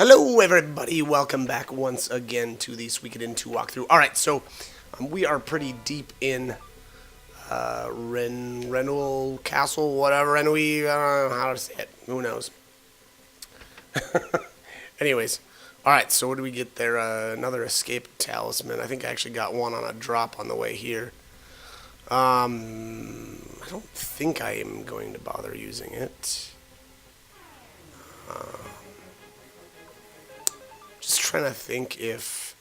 Hello everybody, welcome back once again to the Suikoden 2 walkthrough. Alright, so we are pretty deep in Renewal Castle, whatever, and I don't know how to say it, who knows. Anyways, alright, so what do we get there? Another escape talisman. I think I actually got one on a drop on the way here. I don't think I am going to bother using it. Just trying to think if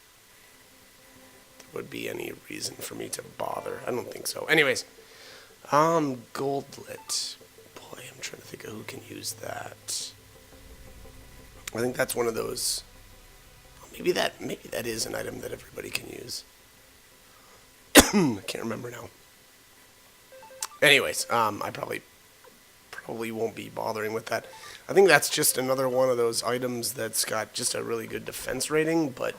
there would be any reason for me to bother. I don't think so. Anyways, Goldlet. Boy, I'm trying to think of who can use that. I think that's one of those. Maybe that is an item that everybody can use. I can't remember now. Anyways, I probably won't be bothering with that. I think that's just another one of those items that's got just a really good defense rating, but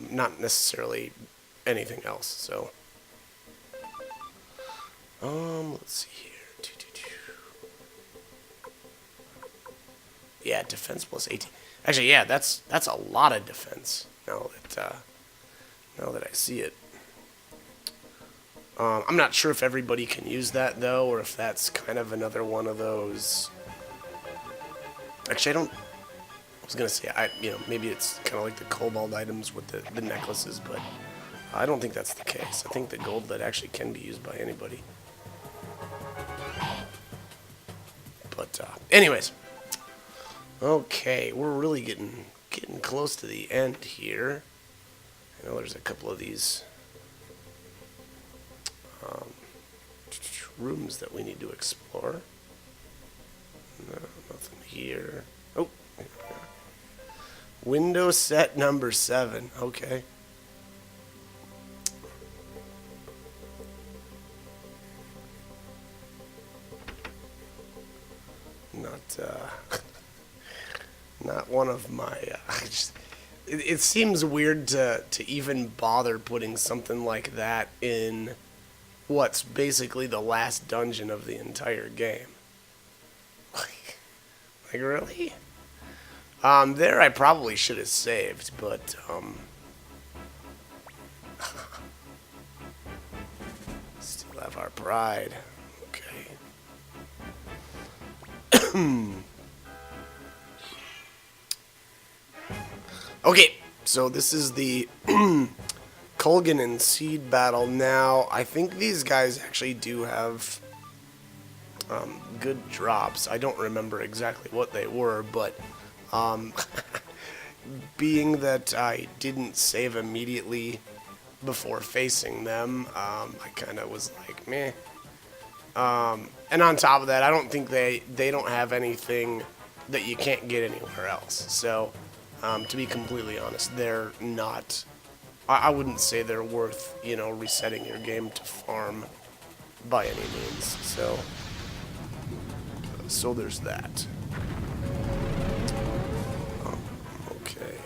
not necessarily anything else. So, let's see here. Yeah, defense plus 18. Actually, yeah, that's a lot of defense. Now that I see it. I'm not sure if everybody can use that though, or if that's kind of another one of those. Actually, I was gonna say maybe it's kind of like the cobalt items with the necklaces, but I don't think that's the case. I think the goldlet actually can be used by anybody. But anyways, okay, we're really getting close to the end here. I know there's a couple of these rooms that we need to explore. No, nothing here. Oh, window set number 7. Okay. Not one of my. It seems weird to even bother putting something like that in what's basically the last dungeon of the entire game. Like really? There I probably should have saved, but still have our pride. Okay. Okay, so this is the Kulgan and Seed battle. Now, I think these guys actually do have good drops. I don't remember exactly what they were, but being that I didn't save immediately before facing them, I kind of was like, meh. And on top of that, I don't think they don't have anything that you can't get anywhere else. So, to be completely honest, they're not. I wouldn't say they're worth, resetting your game to farm by any means. So there's that. Okay.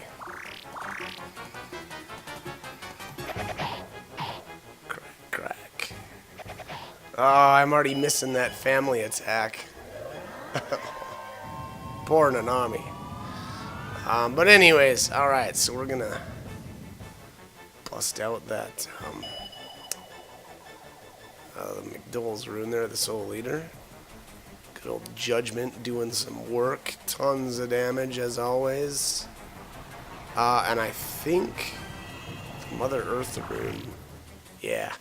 Crack. Oh, I'm already missing that family attack. Poor Nanami. But anyways, alright, so we're gonna bust out that the McDowell's rune there, the soul leader. Good old Judgment doing some work. Tons of damage as always. And I think the Mother Earth rune. Yeah.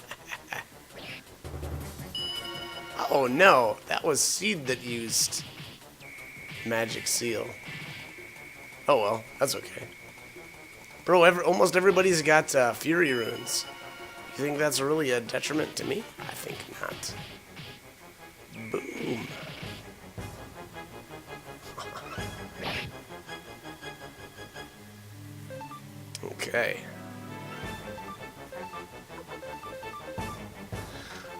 Oh no, that was Seed that used Magic Seal. Oh well, that's okay. Bro, almost everybody's got Fury runes. You think that's really a detriment to me? I think not. Boom. Okay.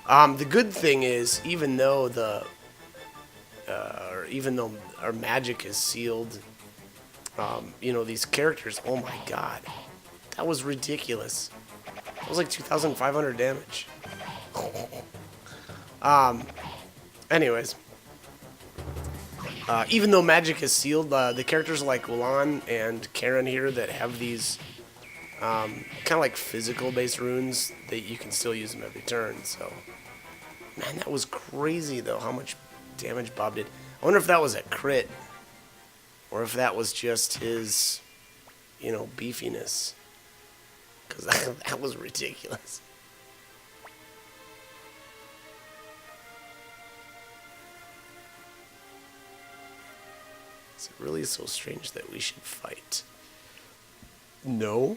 The good thing is, even though our magic is sealed, these characters, oh my god, that was ridiculous. That was like 2,500 damage. Anyways, Even though magic is sealed, the characters like Ulan and Karen here that have these kind of like physical-based runes, that you can still use them every turn. So, man, that was crazy though. How much damage Bob did. I wonder if that was a crit, or if that was just his, beefiness. Because that was ridiculous. Is it really so strange that we should fight? No.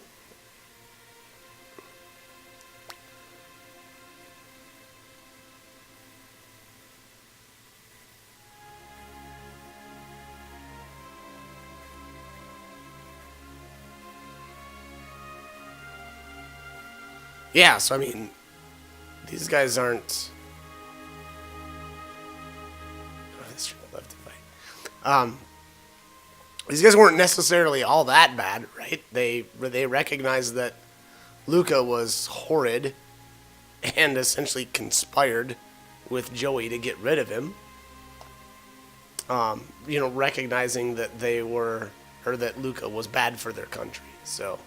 Yeah, so I mean, these guys aren't. Oh, this left to fight. These guys weren't necessarily all that bad, right? They recognized that Luca was horrid and essentially conspired with Joey to get rid of him. Recognizing that that Luca was bad for their country. So.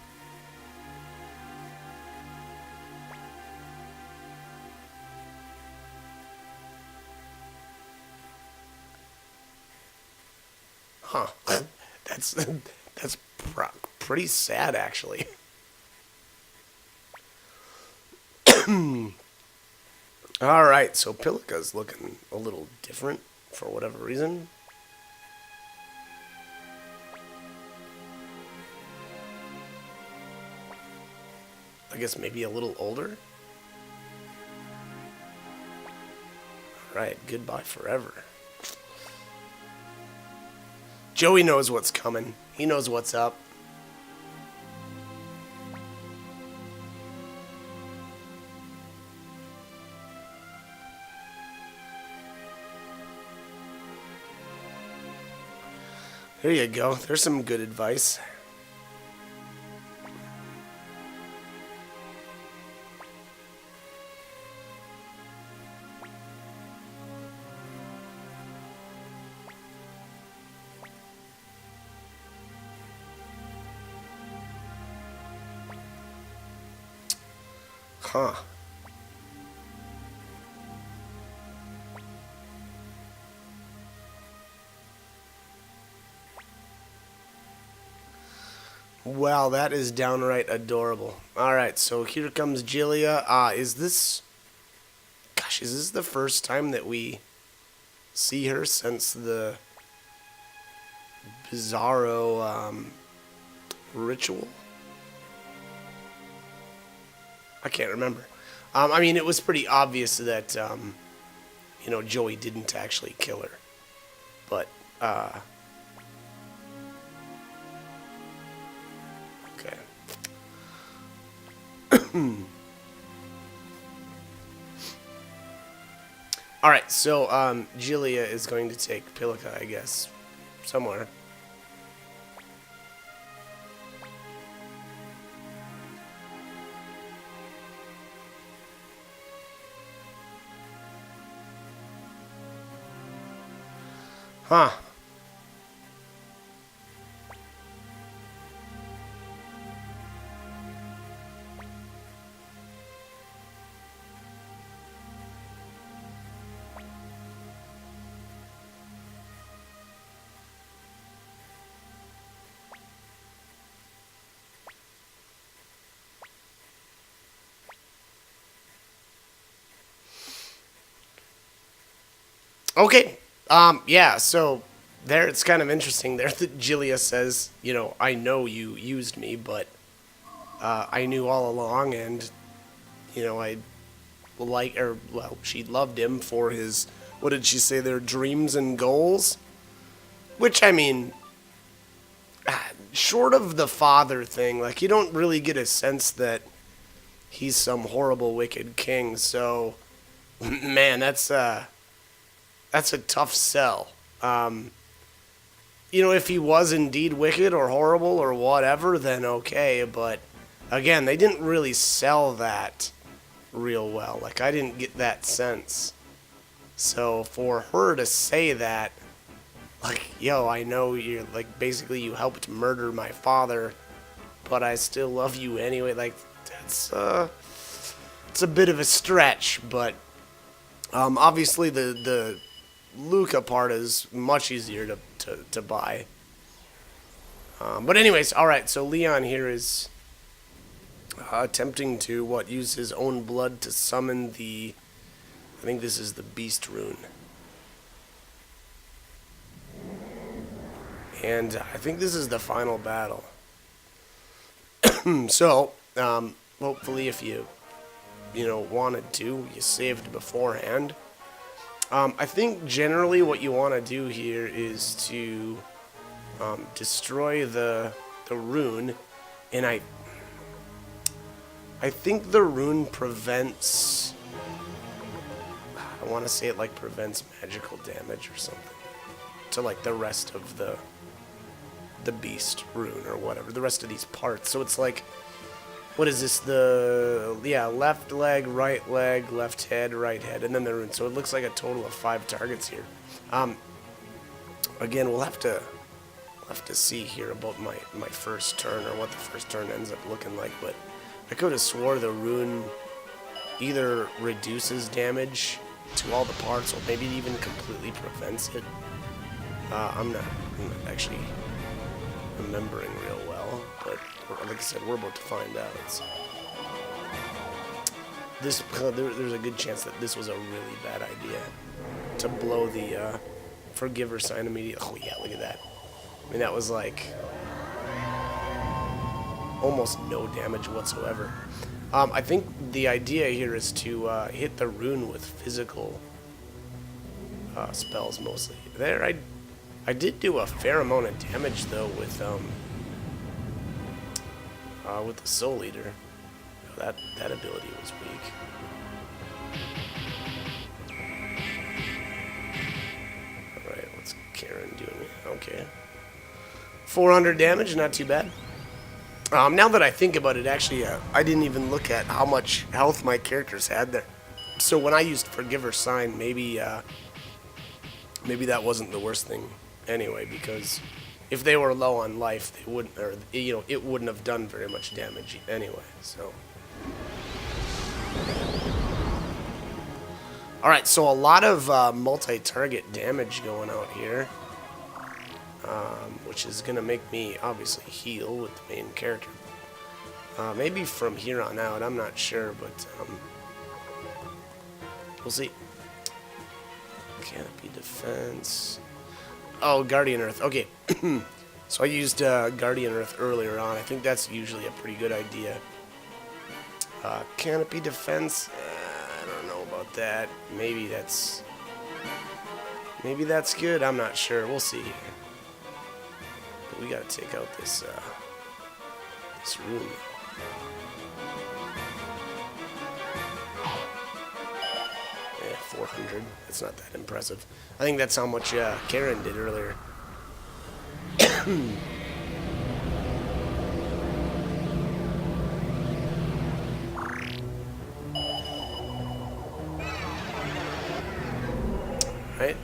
Huh. That's pretty sad, actually. All right, so Pilika's looking a little different for whatever reason. I guess maybe a little older. All right, goodbye forever. Joey knows what's coming. He knows what's up. There you go. There's some good advice. Huh. Wow, that is downright adorable. Alright, so here comes Jilia. Is this the first time that we see her since the Bizarro ritual? I can't remember. I mean, it was pretty obvious that, Joey didn't actually kill her. But, okay. Alright, so, Jilia is going to take Pilika, I guess, somewhere. Huh. Okay. Yeah, so there it's kind of interesting there that Jilia says, I know you used me, but I knew all along, and, I she loved him for his, what did she say, their dreams and goals? Which, I mean, short of the father thing, like, you don't really get a sense that he's some horrible, wicked king, so, man, that's a tough sell. If he was indeed wicked or horrible or whatever, then okay, but again, they didn't really sell that real well. Like, I didn't get that sense. So for her to say that, Like, yo, I know you're, like, basically you helped murder my father, but I still love you anyway. Like, that's, it's a bit of a stretch, but, obviously the Luca part is much easier to buy. But anyways, alright, so Leon here is attempting to, use his own blood to summon the, I think this is the Beast Rune. And I think this is the final battle. So, hopefully if you wanted to, you saved beforehand. I think generally what you want to do here is to destroy the rune, and I think the rune prevents, I want to say it like prevents magical damage or something to like the rest of the beast rune or whatever, the rest of these parts. So it's like, what is this, left leg, left head, right head, and then the rune. So it looks like a total of 5 targets here. Again, we'll have to see here about my first turn, or what the first turn ends up looking like, but I could have swore the rune either reduces damage to all the parts, or maybe even completely prevents it. I'm not actually remembering real well, but like I said, we're about to find out. There's a good chance that this was a really bad idea to blow the Forgiver sign immediately. Oh yeah, look at that. I mean, that was like almost no damage whatsoever. I think the idea here is to hit the rune with physical spells mostly. There, I did do a fair amount of damage though with the Soul Eater. That ability was weak. All right, what's Karen doing? Okay, 400 damage, not too bad. Now that I think about it, actually, I didn't even look at how much health my characters had there. So when I used Forgiver Sign, maybe that wasn't the worst thing anyway, because if they were low on life, they wouldn't, or it wouldn't have done very much damage anyway. So, all right, so a lot of multi-target damage going out here, which is gonna make me obviously heal with the main character. Maybe from here on out, I'm not sure, but we'll see. Canopy defense. Oh, Guardian Earth. Okay. So I used Guardian Earth earlier on. I think that's usually a pretty good idea. Canopy defense. I don't know about that. Maybe that's good. I'm not sure. We'll see here. But we gotta take out this room. Yeah, 400. That's not that impressive. I think that's how much Karen did earlier. Right.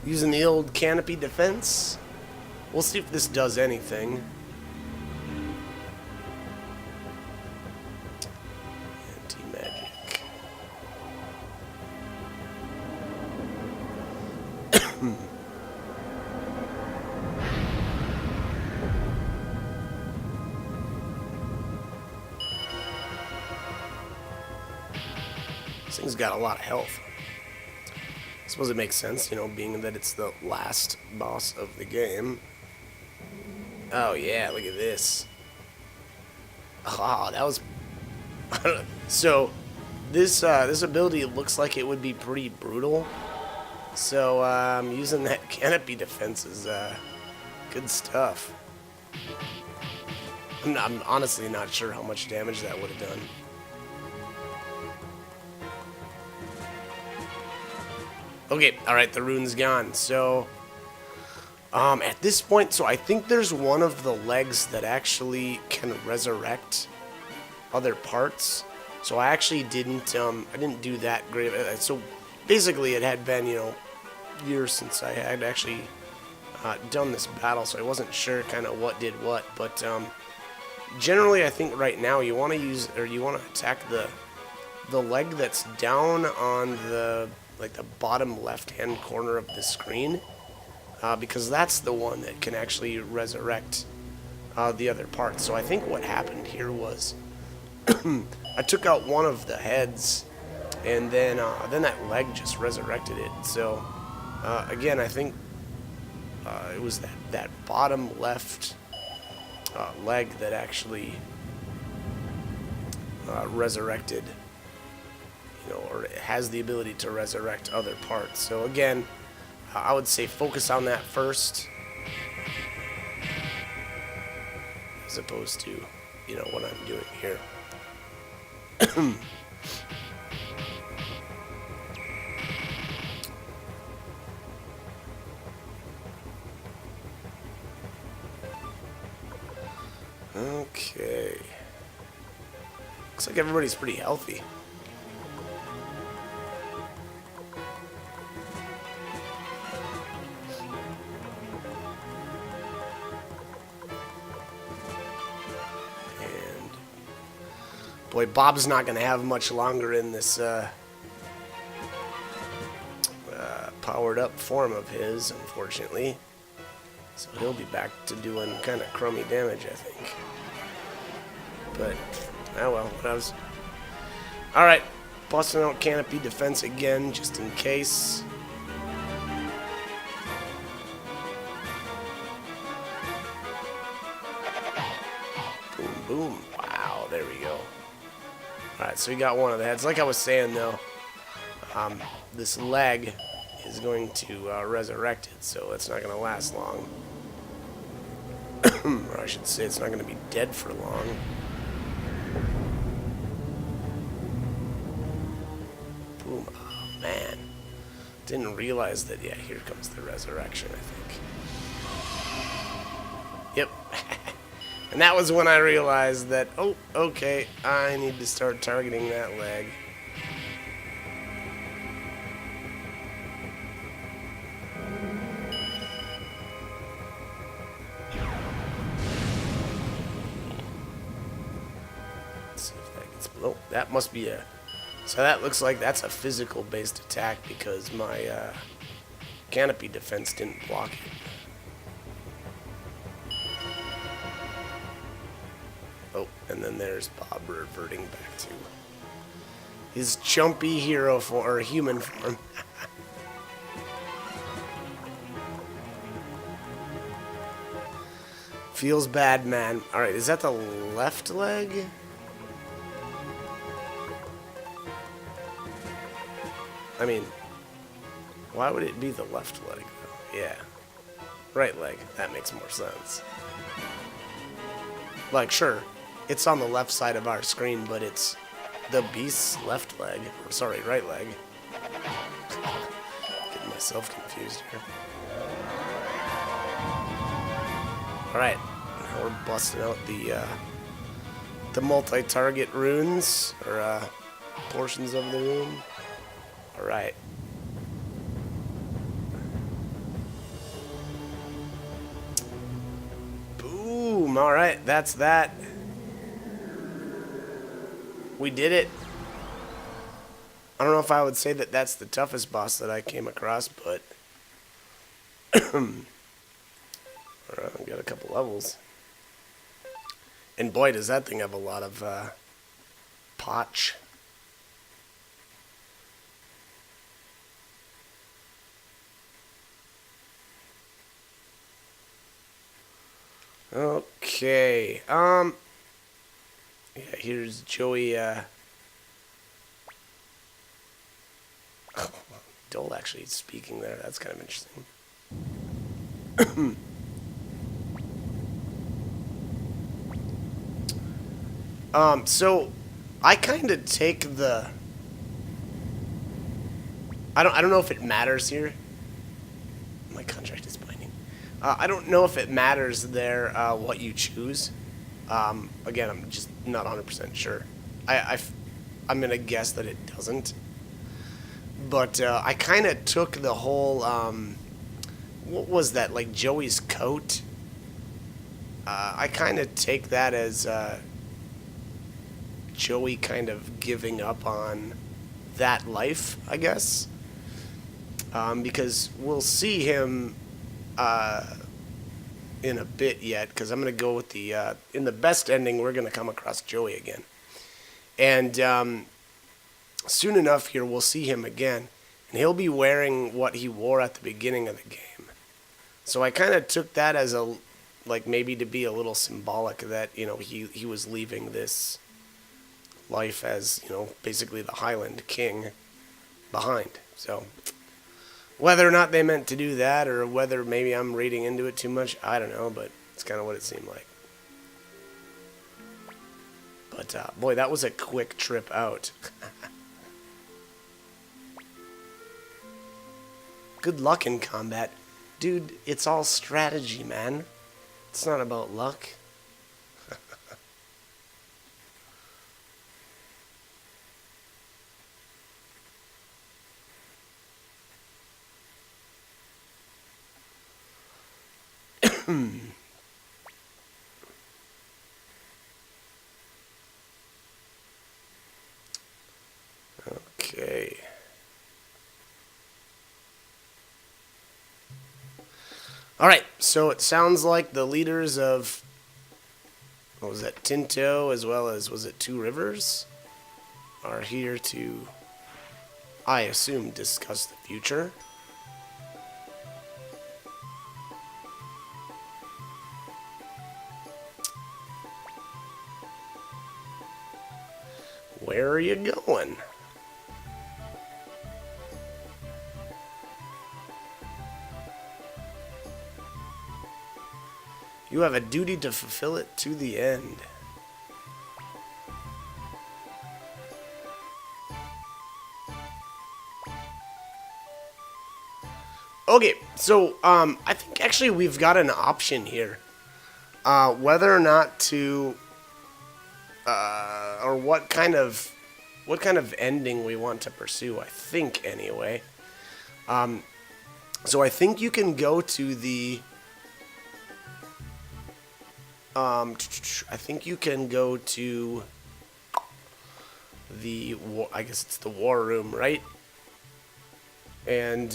Using the old canopy defense. We'll see if this does anything. Anti-magic. This thing's got a lot of health. I suppose it makes sense, being that it's the last boss of the game. Oh yeah, look at this. Oh, that was... So, this ability looks like it would be pretty brutal. So, using that canopy defense is good stuff. I'm honestly not sure how much damage that would have done. Okay, alright, the rune's gone. So, at this point, so I think there's one of the legs that actually can resurrect other parts. So I actually didn't do that great. So basically it had been, years since I had actually done this battle, so I wasn't sure kind of what did what. But generally, I think right now you want to use, or you want to attack the leg that's down on the bottom left-hand corner of the screen, because that's the one that can actually resurrect the other parts. So I think what happened here was I took out one of the heads, and then that leg just resurrected it. So again, I think it was that bottom left leg that actually resurrected, or it has the ability to resurrect other parts. So again, I would say focus on that first, as opposed to, what I'm doing here. Okay. Looks like everybody's pretty healthy. And boy, Bob's not going to have much longer in this powered up form of his, unfortunately. So he'll be back to doing kind of crummy damage, I think. But, oh well, what else? Alright, busting out canopy defense again, just in case. Boom, boom. Wow, there we go. Alright, so we got one of the heads. Like I was saying, though, this leg is going to resurrect it, so it's not going to last long. Or I should say it's not going to be dead for long. Boom. Oh, man. Didn't realize that. Yeah, here comes the resurrection, I think. Yep. And that was when I realized that, oh, okay, I need to start targeting that leg. Oh, that must be a... So that looks like that's a physical-based attack because my canopy defense didn't block it. Oh, and then there's Bob reverting back to his chumpy hero form, or human form. Feels bad, man. Alright, is that the left leg? I mean, why would it be the left leg, though? Yeah. Right leg. That makes more sense. Like, sure, it's on the left side of our screen, but it's the beast's left leg. Or, sorry, right leg. Getting myself confused here. Alright. Now we're busting out the multi-target runes, or portions of the rune. Alright. Boom! Alright, that's that. We did it. I don't know if I would say that that's the toughest boss that I came across, but... we got a couple levels. And boy, does that thing have a lot of potch. Okay, yeah, here's Joey, Dole actually speaking there, that's kind of interesting. So, I kind of take the, I don't know if it matters here. My contract is binding. I don't know if it matters there what you choose. Again, I'm just not 100% sure. I'm going to guess that it doesn't. But I kind of took the whole what was that, like Joey's coat? I kind of take that as Joey kind of giving up on that life, I guess, because we'll see him in a bit yet. Because I'm gonna go with the in the best ending, we're gonna come across Joey again, and soon enough here we'll see him again, and he'll be wearing what he wore at the beginning of the game. So I kind of took that as a like maybe to be a little symbolic that he was leaving this life as basically the Highland King behind. So whether or not they meant to do that, or whether maybe I'm reading into it too much, I don't know, but it's kind of what it seemed like. But boy, that was a quick trip out. Good luck in combat. Dude, it's all strategy, man. It's not about luck. Okay. All right, so it sounds like the leaders of, what was that, Tinto, as well as, was it Two Rivers, are here to, I assume, discuss the future. Where are you going? You have a duty to fulfill it to the end. Okay, so I think actually we've got an option here, whether or not to, or what kind of ending we want to pursue. I think anyway. So I think you can go to the. I think you can go to the. I guess it's the war room, right? And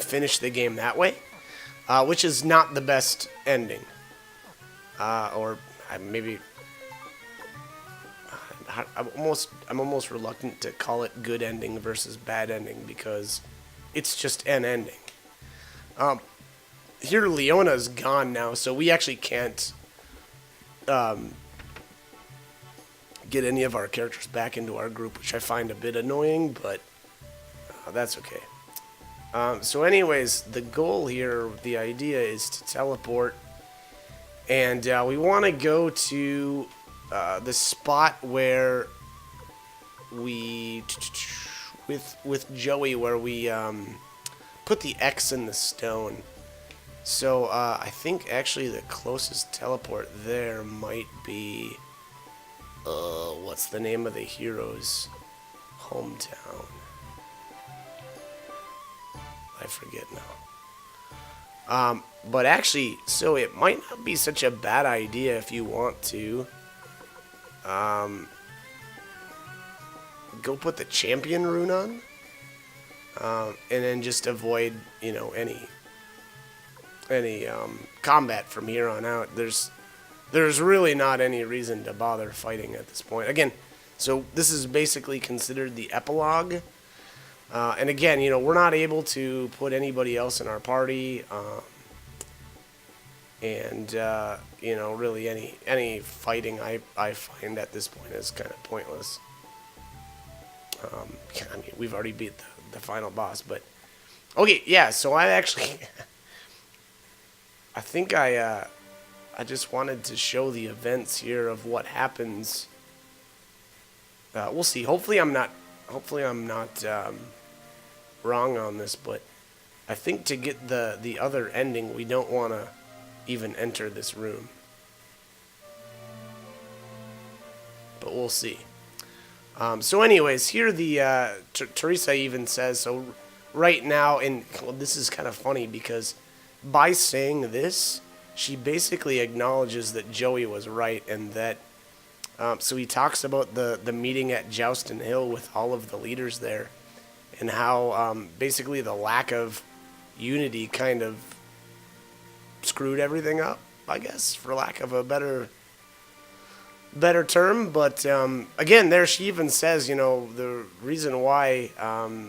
finish the game that way, which is not the best ending, or maybe. I'm almost reluctant to call it good ending versus bad ending because it's just an ending. Here Leona's gone now, so we actually can't get any of our characters back into our group, which I find a bit annoying, but that's okay. So anyways, the goal here, the idea is to teleport, and we want to go to the spot where we, with Joey, where we put the X in the stone. So I think actually the closest teleport there might be, what's the name of the hero's hometown? I forget now. But actually, so it might not be such a bad idea if you want to go put the champion rune on, and then just avoid, any combat from here on out. There's really not any reason to bother fighting at this point. Again, so this is basically considered the epilogue. And again, we're not able to put anybody else in our party, and really any fighting I find at this point is kind of pointless. I mean, we've already beat the final boss, but okay, yeah. So I actually, I think I just wanted to show the events here of what happens. We'll see. Hopefully, I'm not wrong on this, but I think to get the other ending, we don't want to even enter this room. But we'll see. So anyways, here the Teresa even says, so right now, and well, this is kind of funny because by saying this, she basically acknowledges that Joey was right, and that so he talks about the meeting at Joustin Hill with all of the leaders there, and how basically the lack of unity kind of screwed everything up, I guess, for lack of a better term. But again, there she even says, the reason why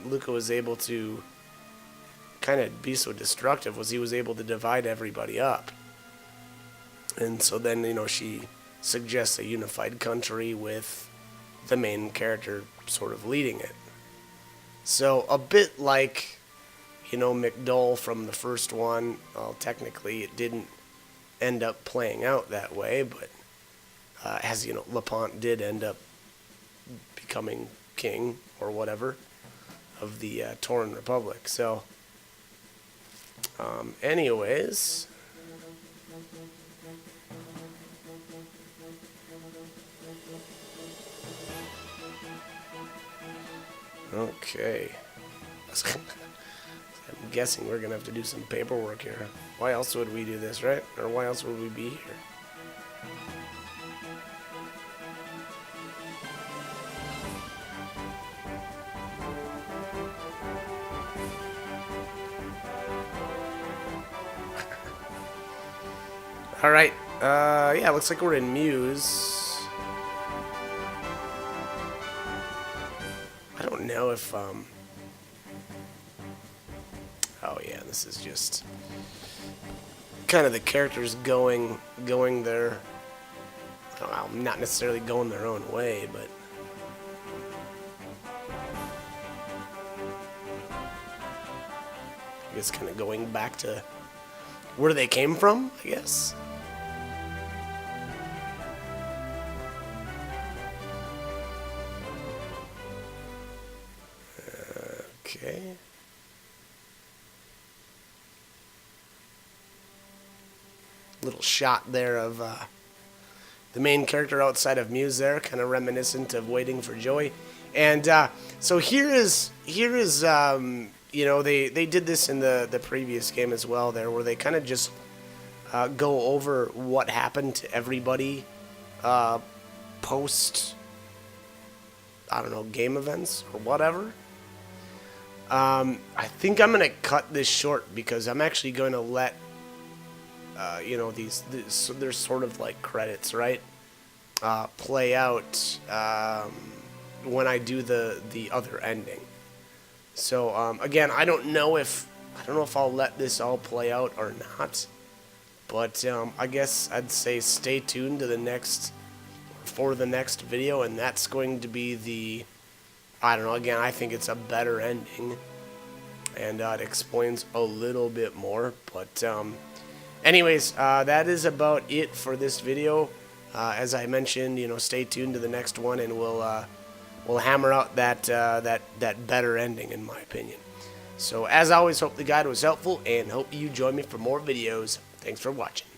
Luca was able to kind of be so destructive was he was able to divide everybody up. And so then, she suggests a unified country with the main character sort of leading it. So a bit like, McDowell from the first one. Well, technically it didn't end up playing out that way, but as LaPont did end up becoming king or whatever of the Torn Republic. So, anyways, okay. I'm guessing we're gonna have to do some paperwork here. Why else would we do this, right? Or why else would we be here? All right. Yeah, looks like we're in Muse. I don't know if oh yeah, this is just kind of the characters going their, I don't know, not necessarily going their own way, but I guess kind of going back to where they came from, I guess. Okay. Little shot there of the main character outside of Muse there, kind of reminiscent of Waiting for Joey. And so here is they did this in the previous game as well there, where they kind of just go over what happened to everybody post, I don't know, game events or whatever. I think I'm going to cut this short because I'm actually going to let there's sort of like credits, right? Play out when I do the other ending. So again, I don't know if I'll let this all play out or not, but I guess I'd say stay tuned to the next video, and that's going to be I don't know. Again, I think it's a better ending, and it explains a little bit more, but. Anyways, that is about it for this video. As I mentioned, stay tuned to the next one, and we'll hammer out that better ending, in my opinion. So, as always, hope the guide was helpful, and hope you join me for more videos. Thanks for watching.